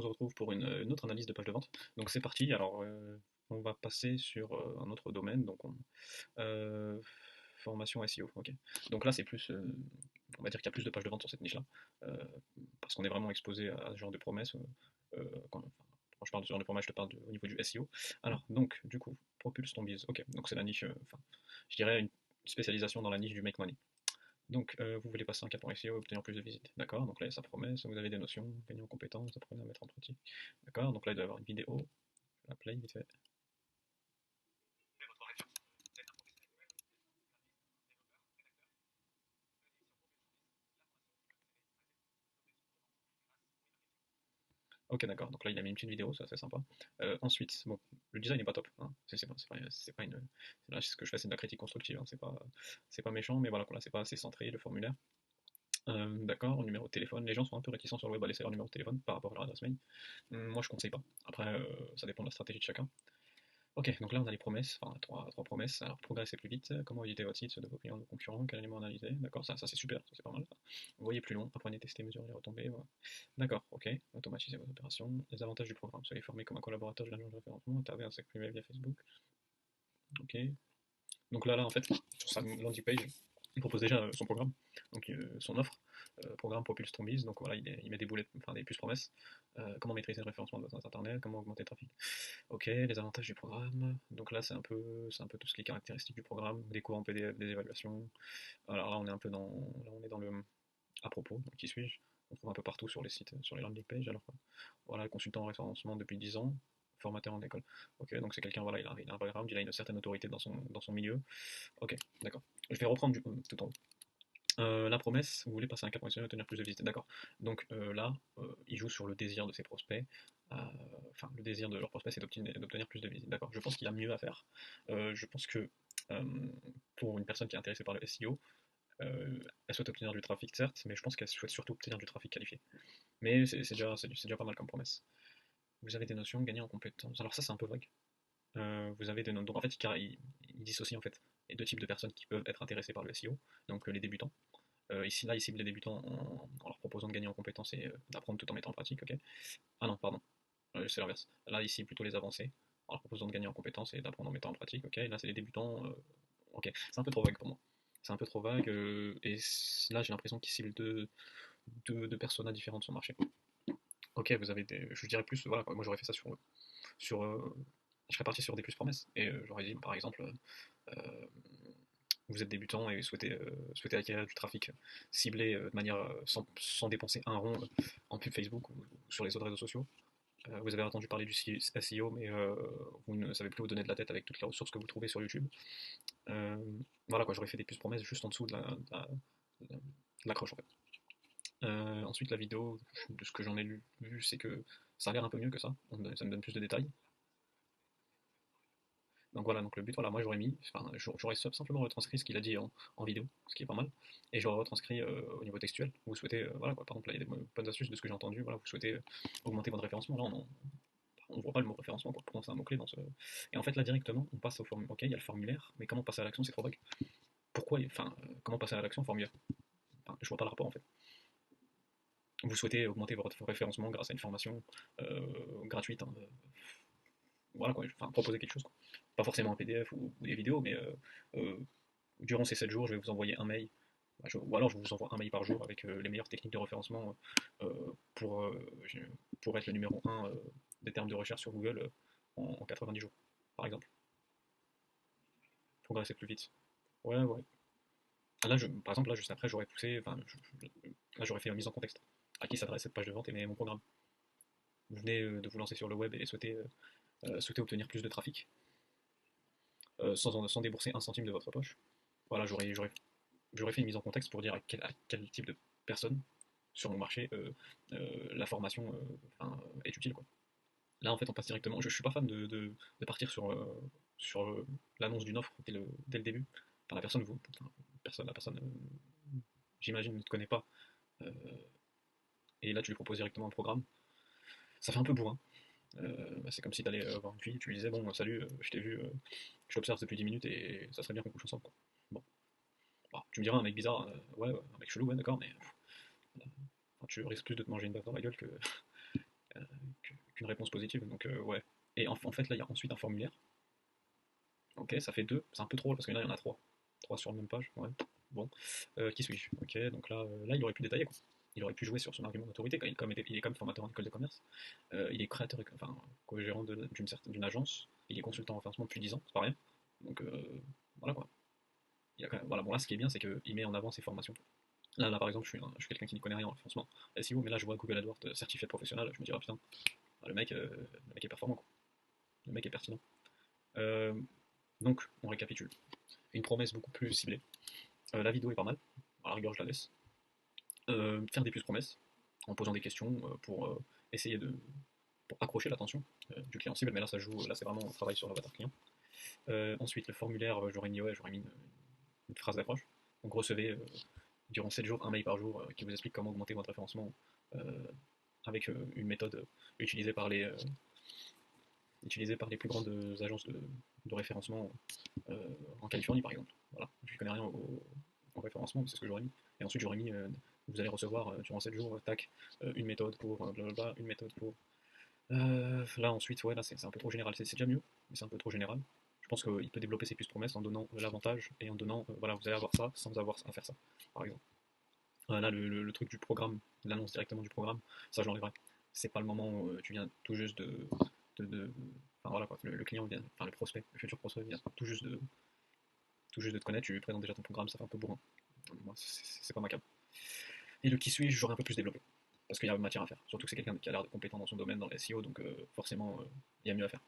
on se retrouve pour une autre analyse de page de vente. Donc c'est parti, alors on va passer sur un autre domaine, euh, formation SEO, ok. Donc là c'est plus, on va dire qu'il y a plus de pages de vente sur cette niche-là, euh, parce qu'on est vraiment exposé à ce genre de promesses. Quand je parle de ce genre de promesses, je te parle au niveau du SEO. Alors donc du coup, propulse ton biz, ok. Donc c'est la niche, je dirais une spécialisation dans la niche du make money. Donc, vous voulez passer un cap en SEO et obtenir plus de visites. D'accord, donc là, il y a sa promesse, vous avez des notions, gagner en compétences, apprenez à mettre en pratique. D'accord, donc là, il doit y avoir une vidéo, je la play vite fait. Ok, d'accord, donc là, il a mis une petite vidéo, c'est assez sympa. Ensuite, bon, le design n'est pas top, hein. C'est pas une. Là, ce que je fais, c'est de la critique constructive, hein. C'est pas méchant, mais voilà, là, c'est pas assez centré, le formulaire. D'accord, numéro de téléphone. Les gens sont un peu réticents sur le web à laisser leur numéro de téléphone par rapport à leur adresse mail. Moi, je conseille pas. Après, ça dépend de la stratégie de chacun. Ok, donc là on a les promesses, enfin trois promesses. Alors progresser plus vite, comment éviter votre site de vos clients, de vos concurrents, quel élément analyser, d'accord, ça c'est super, ça c'est pas mal. Ça. Vous voyez plus long, apprenez, tester, mesurer les retombées, voilà. D'accord, ok, automatisez vos opérations, les avantages du programme, soyez formé comme un collaborateur de l'agence de référencement, intervenez un cercle privé via Facebook, ok. Donc là en fait, sur sa landing page, il propose déjà son programme, donc son offre, programme Propulse ton biz, donc voilà, il met des boulettes, enfin des puces promesses, comment maîtriser le référencement de votre site internet, comment augmenter le trafic. Ok, les avantages du programme. Donc là, c'est un peu tout ce qui est caractéristique du programme, des cours en PDF, des évaluations. Alors là, on est un peu dans le à propos. Donc, qui suis-je? On trouve un peu partout sur les sites, sur les landing pages. Alors voilà, consultant en référencement depuis 10 ans, formateur en école. Ok, donc c'est quelqu'un, voilà, il a un background, il a une certaine autorité dans son milieu. Ok, d'accord. Je vais reprendre tout en haut. La promesse, vous voulez passer un cap professionnel et obtenir plus de visites, d'accord. Donc là, ils jouent sur le désir de ses prospects. euh, Enfin, le désir de leurs prospects, c'est d'obtenir plus de visites, d'accord. Je pense qu'il y a mieux à faire. Je pense que euh, pour une personne qui est intéressée par le SEO, elle souhaite obtenir du trafic, certes, mais je pense qu'elle souhaite surtout obtenir du trafic qualifié. Mais c'est déjà pas mal comme promesse. Vous avez des notions, gagner en compétences. Alors ça, c'est un peu vague. Vous avez des notions. Donc en fait, il dissocie en fait les deux types de personnes qui peuvent être intéressées par le SEO, donc les débutants. Ici, là, il cible les débutants en leur proposant de gagner en compétences et d'apprendre tout en mettant en pratique, ok. Ah non, pardon, c'est l'inverse. Là, ici, plutôt les avancés, en leur proposant de gagner en compétences et d'apprendre en mettant en pratique, ok. Là, c'est les débutants, ok. C'est un peu trop vague pour moi. C'est un peu trop vague, et là, j'ai l'impression qu'il cible deux personas différents de son marché. Ok, vous avez des. Je dirais plus, voilà, moi j'aurais fait ça sur je serais parti sur des plus promesses, et j'aurais dit, par exemple, euh, vous êtes débutant et souhaitez acquérir du trafic ciblé de manière sans dépenser un rond en pub Facebook ou sur les autres réseaux sociaux. Vous avez entendu parler du SEO, mais vous ne savez plus vous donner de la tête avec toutes les ressources que vous trouvez sur YouTube. Euh, voilà quoi, j'aurais fait des puces promesses juste en dessous de l'accroche en fait. Ensuite, la vidéo, de ce que j'en ai vu, c'est que ça a l'air un peu mieux que ça. Ça me donne plus de détails. Donc voilà, donc le but, voilà, moi j'aurais simplement retranscrit ce qu'il a dit en vidéo, ce qui est pas mal, et j'aurais retranscrit au niveau textuel. Vous souhaitez, voilà, quoi, par exemple, là, il y a des bonnes astuces de ce que j'ai entendu, voilà, vous souhaitez augmenter votre référencement. Là, on voit pas le mot référencement, quoi. Pour moi, c'est un mot-clé dans ce. Et en fait, là, directement, on passe au formulaire. Ok, il y a le formulaire, mais comment passer à l'action, c'est trop vague. Pourquoi, enfin, comment passer à l'action, formulaire? Enfin, je vois pas le rapport en fait. Vous souhaitez augmenter votre référencement grâce à une formation gratuite, hein, voilà quoi, enfin, proposer quelque chose, quoi. Pas forcément un PDF ou des vidéos, mais euh, durant ces 7 jours, je vais vous envoyer un mail, ou alors je vous envoie un mail par jour avec les meilleures techniques de référencement pour, pour être le numéro un des termes de recherche sur Google en 90 jours, par exemple. Progresser plus vite. Ouais, ouais. Là, par exemple, là, juste après, j'aurais poussé, enfin, là, j'aurais fait une mise en contexte. À qui s'adresse cette page de vente et mon programme. Vous venez de vous lancer sur le web et souhaitez obtenir plus de trafic, sans débourser un centime de votre poche. Voilà, j'aurais fait une mise en contexte pour dire à quel type de personne sur mon marché la formation est utile, quoi. Là, en fait, on passe directement. Je suis pas fan de partir sur l'annonce d'une offre dès le début. Enfin, la personne, j'imagine, ne te connaît pas. euh, et là, tu lui proposes directement un programme. Ça fait un peu bourrin. Bah, c'est comme si tu allais voir une fille, tu lui disais bon, salut, je t'ai vu, je t'observe depuis 10 minutes et ça serait bien qu'on couche ensemble, quoi. Bon, bah, tu me diras un mec bizarre, ouais, ouais, un mec chelou, ouais, d'accord, mais enfin, tu risques plus de te manger une baffe dans la gueule une réponse positive, donc ouais. Et en fait, là, il y a ensuite un formulaire. Ok, ça fait deux, c'est un peu trop, parce que là, il y en a trois. Trois sur la même page, ouais. Bon. Qui suis-je? Ok, donc là, il aurait pu détailler, quoi. Il aurait pu jouer sur son argument d'autorité, il est comme formateur en école de commerce. Il est créateur, enfin, co-gérant d'une agence. Il est consultant en financement depuis 10 ans, c'est pas rien. Donc, voilà, quoi. Il a quand même, voilà, bon, là, ce qui est bien, c'est qu'il met en avant ses formations. Là, par exemple, je suis quelqu'un qui n'y connaît rien en financement SEO, mais là, je vois Google AdWords certifié professionnel, je me dis, ah putain, bah, le mec est performant, quoi. Le mec est pertinent. Euh, donc, on récapitule. Une promesse beaucoup plus ciblée. La vidéo est pas mal, à la rigueur, je la laisse. Faire des plus promesses, en posant des questions pour essayer de pour accrocher l'attention du client cible, mais là, ça joue, là, c'est vraiment un travail sur l'avatar client. Ensuite, le formulaire, j'aurais mis une phrase d'accroche. Donc, recevez durant 7 jours un mail par jour qui vous explique comment augmenter votre référencement avec une méthode utilisée par les, plus grandes agences de référencement en Californie, par exemple. Voilà, je ne connais rien au référencement, mais c'est ce que j'aurais mis. Et ensuite, j'aurais mis vous allez recevoir durant 7 jours, tac, une méthode pour blablabla, une méthode pour. Là, ensuite, ouais, là, c'est un peu trop général. C'est déjà mieux, mais c'est un peu trop général. Je pense qu'il peut développer ses plus promesses en donnant l'avantage et en donnant, voilà, vous allez avoir ça sans avoir à faire ça, par exemple. Là, le truc du programme, l'annonce directement du programme, ça, je l'enlèverai. C'est pas le moment où tu viens tout juste enfin voilà quoi, le client vient, enfin le prospect, le futur prospect vient tout juste de te connaître, tu lui présentes déjà ton programme, ça fait un peu bourrin. Moi, c'est pas ma cam. Et le qui suis-je, j'aurais un peu plus développé. Parce qu'il y a matière à faire. Surtout que c'est quelqu'un qui a l'air de compétent dans son domaine, dans les SEO, donc forcément, il y a mieux à faire.